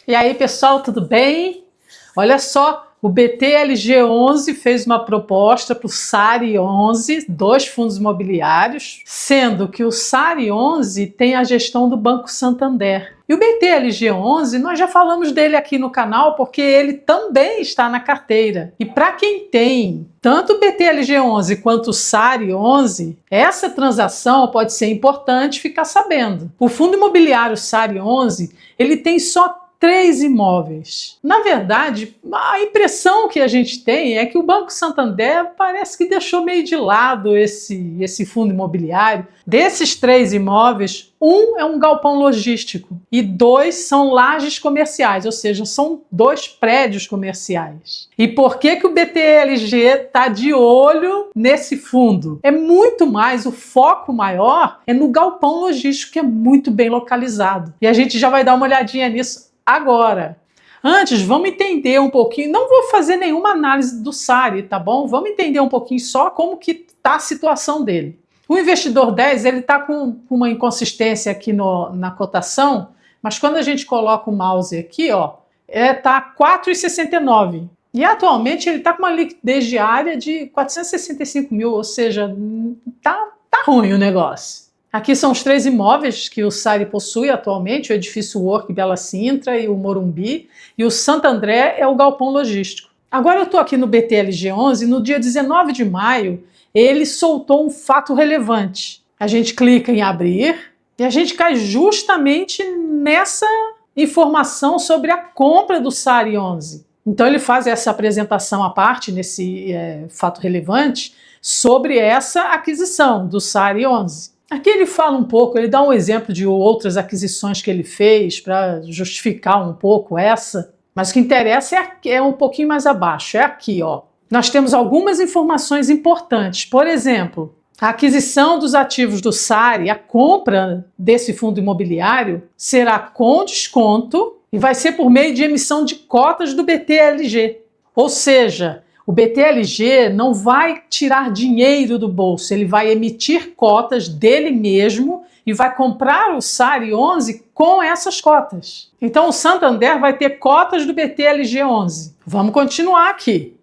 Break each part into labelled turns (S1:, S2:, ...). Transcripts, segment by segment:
S1: E aí, pessoal, tudo bem? Olha só, o BTLG11 fez uma proposta para o SARI11, dois fundos imobiliários, sendo que o SARI11 tem a gestão do Banco Santander. E o BTLG11, nós já falamos dele aqui no canal porque ele também está na carteira. E para quem tem tanto o BTLG11 quanto o SARI11, essa transação pode ser importante ficar sabendo. O fundo imobiliário SARI11, ele tem só 3 imóveis. Na verdade, a impressão que a gente tem é que o Banco Santander parece que deixou meio de lado esse fundo imobiliário. Desses 3 imóveis, um é um galpão logístico e 2 são lajes comerciais, ou seja, são 2 prédios comerciais. E por que o BTLG está de olho nesse fundo? É muito mais, o foco maior é no galpão logístico, que é muito bem localizado. E a gente já vai dar uma olhadinha nisso agora. Antes, vamos entender um pouquinho, não vou fazer nenhuma análise do SARI, tá bom? Vamos entender um pouquinho só como que está a situação dele. O investidor 10, ele está com uma inconsistência aqui na cotação, mas quando a gente coloca o mouse aqui, ó, tá 4,69. E atualmente ele está com uma liquidez diária de 465 mil, ou seja, tá ruim o negócio. Aqui são os 3 imóveis que o SARI possui atualmente, o edifício Work Bela Sintra e o Morumbi, e o Santo André é o galpão logístico. Agora eu estou aqui no BTLG11 e no dia 19 de maio ele soltou um fato relevante. A gente clica em abrir e a gente cai justamente nessa informação sobre a compra do SARI11. Então ele faz essa apresentação à parte nesse fato relevante sobre essa aquisição do SARI11. Aqui ele fala um pouco, ele dá um exemplo de outras aquisições que ele fez para justificar um pouco essa, mas o que interessa é um pouquinho mais abaixo, é aqui, ó. Nós temos algumas informações importantes, por exemplo, a aquisição dos ativos do SARI, a compra desse fundo imobiliário, será com desconto e vai ser por meio de emissão de cotas do BTLG, ou seja, o BTLG não vai tirar dinheiro do bolso, ele vai emitir cotas dele mesmo e vai comprar o SARI11 com essas cotas. Então o Santander vai ter cotas do BTLG11. Vamos continuar aqui.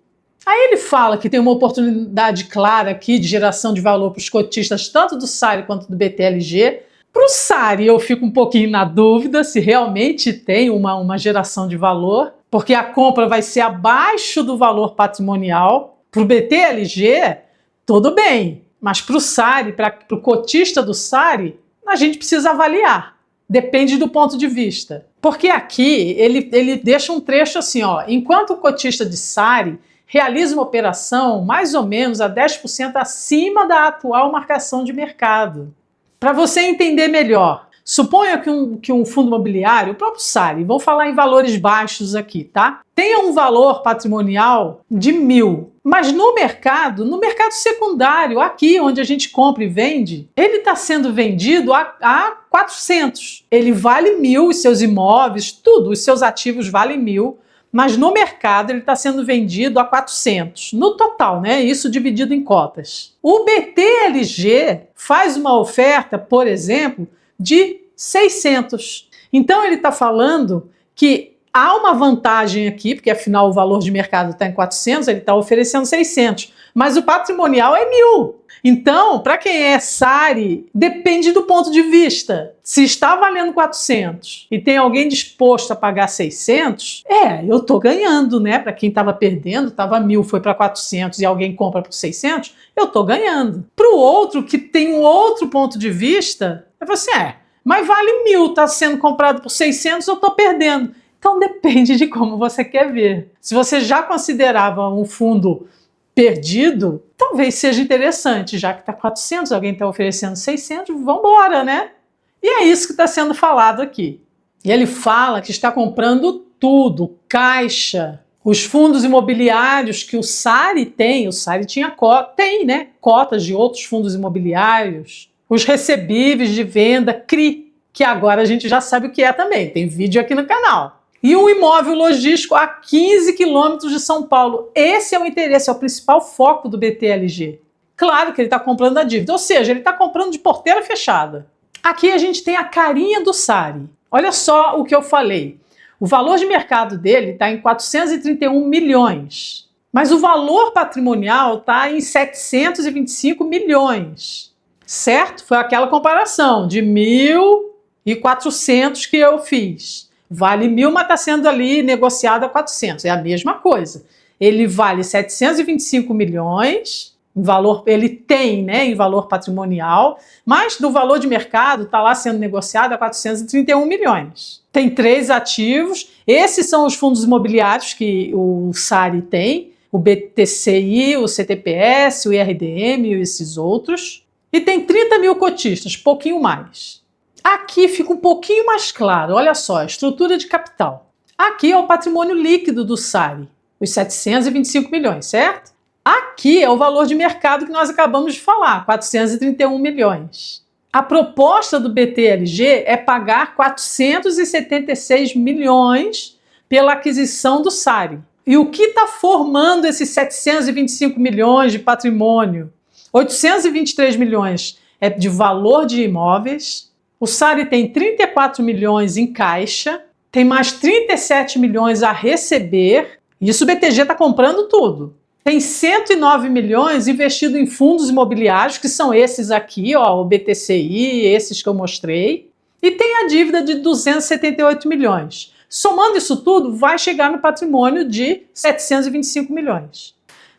S1: Aí ele fala que tem uma oportunidade clara aqui de geração de valor para os cotistas, tanto do SARI quanto do BTLG. Para o SARI eu fico um pouquinho na dúvida se realmente tem uma geração de valor, porque a compra vai ser abaixo do valor patrimonial. Para o BTLG, tudo bem, mas para o SARI, para o cotista do SARI, a gente precisa avaliar. Depende do ponto de vista. Porque aqui ele deixa um trecho assim, ó, enquanto o cotista de SARI realiza uma operação mais ou menos a 10% acima da atual marcação de mercado. Para você entender melhor, suponha que um fundo imobiliário, o próprio SARI, vou falar em valores baixos aqui, tá? Tenha um valor patrimonial de 1.000, mas no mercado secundário, aqui onde a gente compra e vende, ele está sendo vendido a 400. Ele vale 1.000, os seus imóveis, tudo, os seus ativos valem 1.000, mas no mercado ele está sendo vendido a 400, no total, né? Isso dividido em cotas. O BTLG faz uma oferta, por exemplo, de 600. Então ele está falando que há uma vantagem aqui, porque afinal o valor de mercado está em 400, ele está oferecendo 600, mas o patrimonial é 1.000. Então, para quem é SARI, depende do ponto de vista. Se está valendo 400 e tem alguém disposto a pagar 600, eu estou ganhando, né? Para quem estava perdendo, estava 1.000, foi para 400 e alguém compra por 600, eu estou ganhando. Para o outro, que tem um outro ponto de vista, você mas vale 1.000, está sendo comprado por 600, eu estou perdendo. Então depende de como você quer ver. Se você já considerava um fundo perdido, talvez seja interessante, já que está 400, alguém está oferecendo 600, vamos embora, né? E é isso que está sendo falado aqui. E ele fala que está comprando tudo, caixa, os fundos imobiliários que o SARI tem, o SARI tinha cotas de outros fundos imobiliários, os recebíveis de venda, CRI, que agora a gente já sabe o que é também, tem vídeo aqui no canal. E um imóvel logístico a 15 quilômetros de São Paulo. Esse é o interesse, é o principal foco do BTLG. Claro que ele está comprando a dívida, ou seja, ele está comprando de porteira fechada. Aqui a gente tem a carinha do SARI. Olha só o que eu falei. O valor de mercado dele está em 431 milhões, mas o valor patrimonial está em 725 milhões, certo? Foi aquela comparação de 1.400 que eu fiz. Vale 1.000, mas está sendo ali negociado a 400. É a mesma coisa. Ele vale 725 milhões, em valor, ele tem, né, em valor patrimonial, mas do valor de mercado está lá sendo negociado a 431 milhões. Tem 3 ativos. Esses são os fundos imobiliários que o SARI tem, o BTCI, o CTPS, o IRDM e esses outros. E tem 30 mil cotistas, pouquinho mais. Aqui fica um pouquinho mais claro, olha só, a estrutura de capital. Aqui é o patrimônio líquido do SARI, os 725 milhões, certo? Aqui é o valor de mercado que nós acabamos de falar, 431 milhões. A proposta do BTLG é pagar 476 milhões pela aquisição do SARI. E o que está formando esses 725 milhões de patrimônio? 823 milhões é de valor de imóveis. O SARI tem 34 milhões em caixa, tem mais 37 milhões a receber. Isso o BTG está comprando tudo. Tem 109 milhões investido em fundos imobiliários, que são esses aqui, ó, o BTCI, esses que eu mostrei. E tem a dívida de 278 milhões. Somando isso tudo, vai chegar no patrimônio de 725 milhões.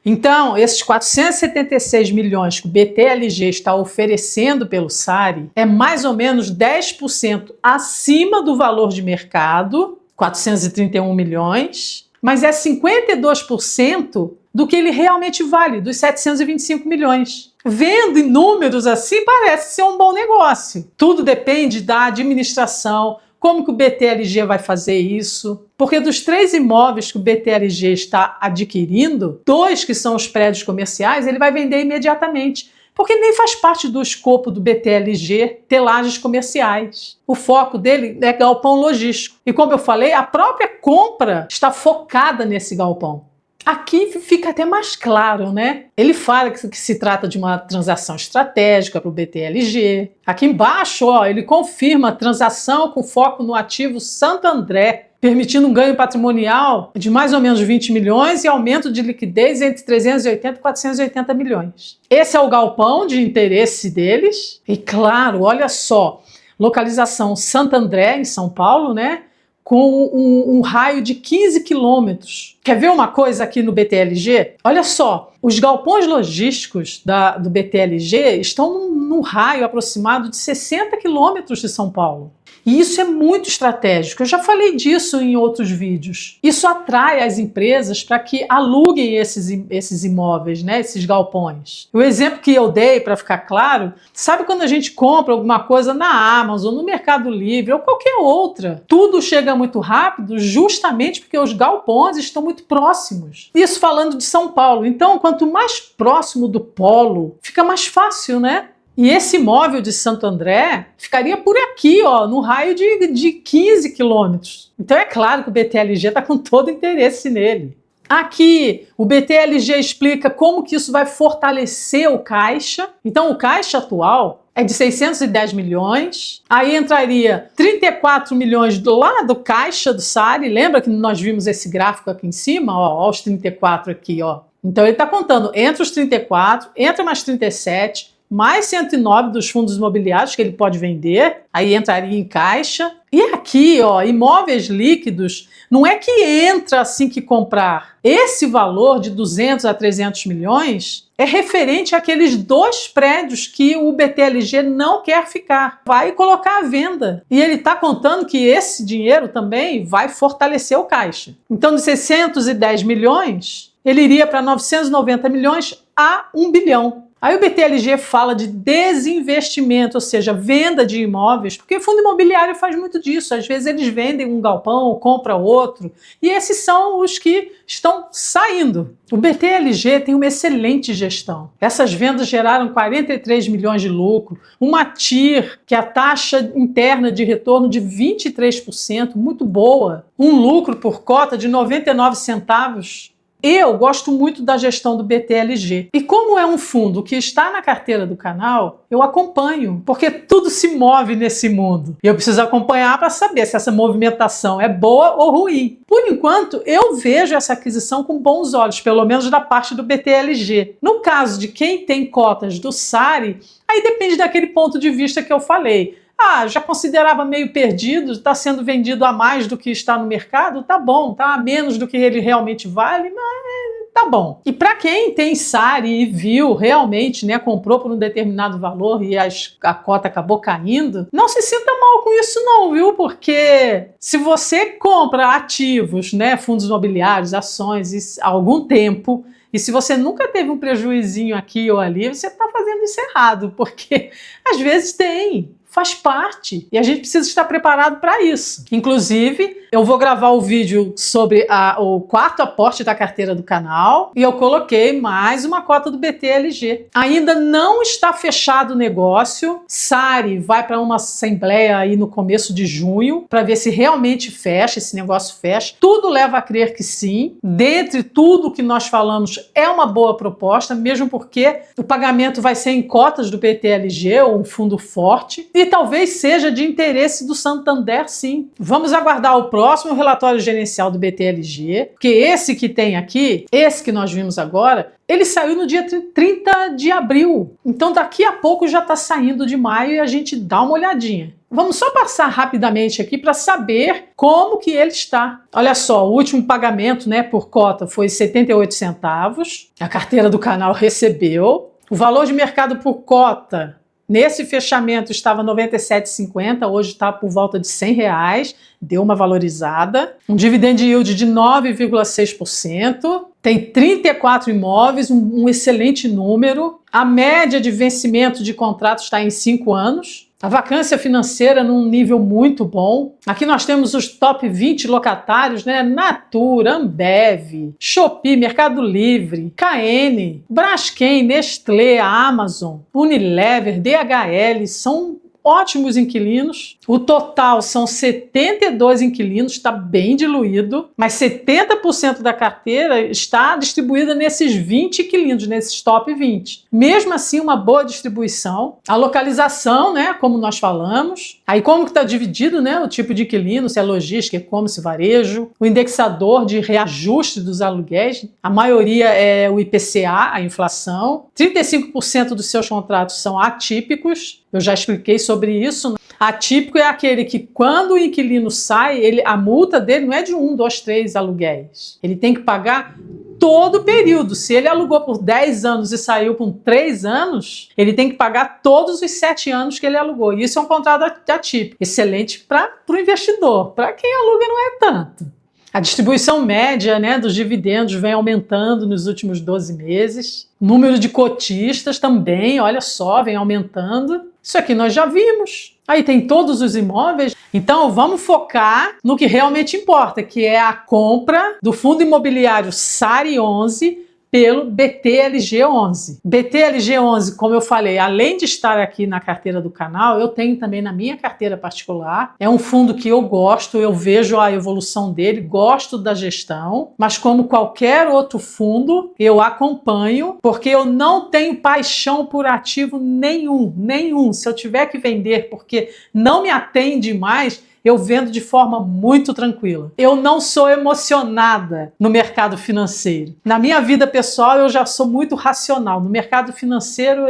S1: Então, esses 476 milhões que o BTLG está oferecendo pelo SARI é mais ou menos 10% acima do valor de mercado, 431 milhões, mas é 52% do que ele realmente vale, dos 725 milhões. Vendo em números assim, parece ser um bom negócio. Tudo depende da administração, como que o BTLG vai fazer isso? Porque dos 3 imóveis que o BTLG está adquirindo, 2 que são os prédios comerciais, ele vai vender imediatamente. Porque nem faz parte do escopo do BTLG ter lajes comerciais. O foco dele é galpão logístico. E como eu falei, a própria compra está focada nesse galpão. Aqui fica até mais claro, né? Ele fala que se trata de uma transação estratégica para o BTLG. Aqui embaixo, ó, ele confirma a transação com foco no ativo Santo André, permitindo um ganho patrimonial de mais ou menos 20 milhões e aumento de liquidez entre 380 e 480 milhões. Esse é o galpão de interesse deles. E claro, olha só, localização Santo André, em São Paulo, né? Com um raio de 15 quilômetros. Quer ver uma coisa aqui no BTLG? Olha só, os galpões logísticos do BTLG estão num raio aproximado de 60 quilômetros de São Paulo. E isso é muito estratégico. Eu já falei disso em outros vídeos. Isso atrai as empresas para que aluguem esses imóveis, né? Esses galpões. O exemplo que eu dei, para ficar claro, sabe quando a gente compra alguma coisa na Amazon, no Mercado Livre ou qualquer outra? Tudo chega muito rápido justamente porque os galpões estão muito próximos. Isso falando de São Paulo. Então, quanto mais próximo do polo, fica mais fácil, né? E esse imóvel de Santo André ficaria por aqui, ó, no raio de 15 quilômetros. Então é claro que o BTLG está com todo interesse nele. Aqui o BTLG explica como que isso vai fortalecer o caixa. Então o caixa atual é de 610 milhões. Aí entraria 34 milhões lá do caixa do SARI. Lembra que nós vimos esse gráfico aqui em cima? Ó, os 34 aqui, ó. Então ele está contando entre os 34, entra mais 37, mais 109 dos fundos imobiliários que ele pode vender, aí entraria em caixa. E aqui, ó, imóveis líquidos, não é que entra assim que comprar. Esse valor de 200 a 300 milhões é referente àqueles 2 prédios que o BTLG não quer ficar. Vai colocar à venda. E ele está contando que esse dinheiro também vai fortalecer o caixa. Então, de 610 milhões, ele iria para 990 milhões a 1 bilhão. Aí o BTLG fala de desinvestimento, ou seja, venda de imóveis, porque o fundo imobiliário faz muito disso. Às vezes eles vendem um galpão, compra outro, e esses são os que estão saindo. O BTLG tem uma excelente gestão. Essas vendas geraram 43 milhões de lucro, uma TIR, que é a taxa interna de retorno de 23%, muito boa, um lucro por cota de 99 centavos. Eu gosto muito da gestão do BTLG. E como é um fundo que está na carteira do canal, eu acompanho, porque tudo se move nesse mundo. E eu preciso acompanhar para saber se essa movimentação é boa ou ruim. Por enquanto, eu vejo essa aquisição com bons olhos, pelo menos da parte do BTLG. No caso de quem tem cotas do SARI, aí depende daquele ponto de vista que eu falei. Já considerava meio perdido, está sendo vendido a mais do que está no mercado, tá bom, tá a menos do que ele realmente vale, mas tá bom. E para quem tem SARI e viu realmente, né, comprou por um determinado valor e a cota acabou caindo, não se sinta mal com isso não, viu? Porque se você compra ativos, né, fundos imobiliários, ações, há algum tempo, e se você nunca teve um prejuizinho aqui ou ali, você está fazendo isso errado, porque às vezes tem. Faz parte. E a gente precisa estar preparado para isso. Inclusive, eu vou gravar o vídeo sobre o quarto aporte da carteira do canal e eu coloquei mais uma cota do BTLG. Ainda não está fechado o negócio. SARI vai para uma assembleia aí no começo de junho para ver se realmente fecha, esse negócio fecha. Tudo leva a crer que sim. Dentre tudo que nós falamos, é uma boa proposta, mesmo porque o pagamento vai ser em cotas do BTLG, ou um fundo forte. E talvez seja de interesse do Santander, sim. Vamos aguardar o próximo relatório gerencial do BTLG, porque esse que tem aqui, esse que nós vimos agora, ele saiu no dia 30 de abril. Então daqui a pouco já está saindo de maio e a gente dá uma olhadinha. Vamos só passar rapidamente aqui para saber como que ele está. Olha só, o último pagamento, né, por cota foi 78 centavos. A carteira do canal recebeu. O valor de mercado por cota nesse fechamento estava R$ 97,50, hoje está por volta de R$100, deu uma valorizada. Um dividend yield de 9,6%, tem 34 imóveis, um excelente número. A média de vencimento de contratos está em 5 anos. A vacância financeira num nível muito bom. Aqui nós temos os top 20 locatários, né? Natura, Ambev, Shopee, Mercado Livre, KN, Braskem, Nestlé, Amazon, Unilever, DHL, são ótimos inquilinos. O total são 72 inquilinos, está bem diluído, mas 70% da carteira está distribuída nesses 20 inquilinos, nesses top 20. Mesmo assim, uma boa distribuição. A localização, né, como nós falamos. Aí como que está dividido, né, o tipo de inquilino, se é logística, e-commerce, varejo. O indexador de reajuste dos aluguéis, a maioria é o IPCA, a inflação. 35% dos seus contratos são atípicos. Eu já expliquei sobre isso. Atípico é aquele que, quando o inquilino sai, a multa dele não é de 1, 2, 3 aluguéis. Ele tem que pagar todo o período. Se ele alugou por 10 anos e saiu por 3 anos, ele tem que pagar todos os 7 anos que ele alugou. E isso é um contrato atípico. Excelente para o investidor. Para quem aluga não é tanto. A distribuição média, né, dos dividendos vem aumentando nos últimos 12 meses. O número de cotistas também, olha só, vem aumentando. Isso aqui nós já vimos. Aí tem todos os imóveis. Então vamos focar no que realmente importa, que é a compra do fundo imobiliário SARI 11 pelo BTLG 11. BTLG 11, como eu falei, além de estar aqui na carteira do canal, eu tenho também na minha carteira particular. É um fundo que eu gosto, eu vejo a evolução dele, gosto da gestão, mas como qualquer outro fundo, eu acompanho, porque eu não tenho paixão por ativo nenhum. Se eu tiver que vender porque não me atende mais, eu vendo de forma muito tranquila. Eu não sou emocionada no mercado financeiro. Na minha vida pessoal, eu já sou muito racional. No mercado financeiro,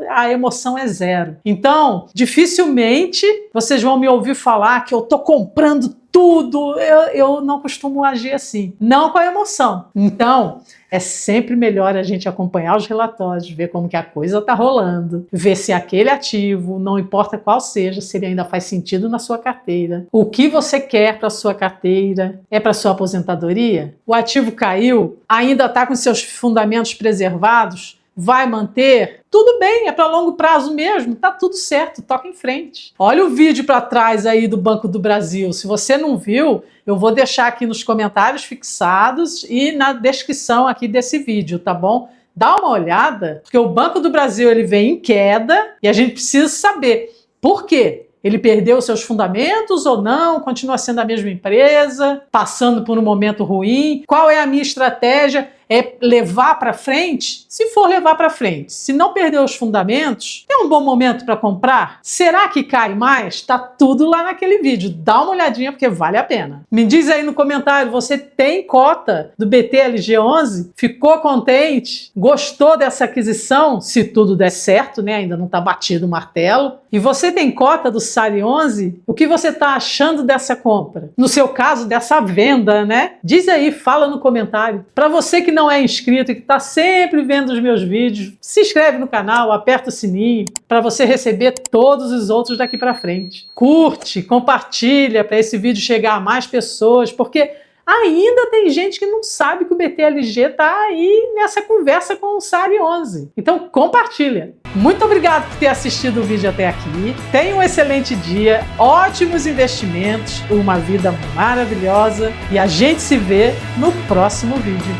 S1: a emoção é zero. Então, dificilmente vocês vão me ouvir falar que eu tô comprando tudo. Eu não costumo agir assim. Não com a emoção. Então, é sempre melhor a gente acompanhar os relatórios, ver como que a coisa está rolando, ver se aquele ativo, não importa qual seja, se ele ainda faz sentido na sua carteira. O que você quer para a sua carteira? É para sua aposentadoria? O ativo caiu? Ainda está com seus fundamentos preservados? Vai manter? Tudo bem, é para longo prazo mesmo, tá tudo certo, toca em frente. Olha o vídeo para trás aí do Banco do Brasil. Se você não viu, eu vou deixar aqui nos comentários fixados e na descrição aqui desse vídeo, tá bom? Dá uma olhada, porque o Banco do Brasil ele vem em queda e a gente precisa saber por quê. Ele perdeu seus fundamentos ou não? Continua sendo a mesma empresa? Passando por um momento ruim? Qual é a minha estratégia? é levar para frente, se for levar para frente. Se não perder os fundamentos, é um bom momento para comprar? Será que cai mais? Tá tudo lá naquele vídeo. Dá uma olhadinha porque vale a pena. Me diz aí no comentário, você tem cota do BTLG11? Ficou contente? Gostou dessa aquisição? Se tudo der certo, né? Ainda não tá batido o martelo. E você tem cota do SARI 11? O que você tá achando dessa compra? No seu caso, dessa venda, né? Diz aí, fala no comentário. Para você que não é inscrito e que está sempre vendo os meus vídeos, se inscreve no canal, aperta o sininho para você receber todos os outros daqui para frente. Curte, compartilha para esse vídeo chegar a mais pessoas, porque ainda tem gente que não sabe que o BTLG está aí nessa conversa com o SARI 11. Então compartilha. Muito obrigado por ter assistido o vídeo até aqui. Tenha um excelente dia, ótimos investimentos, uma vida maravilhosa e a gente se vê no próximo vídeo.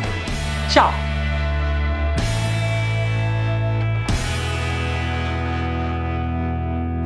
S1: Tchau!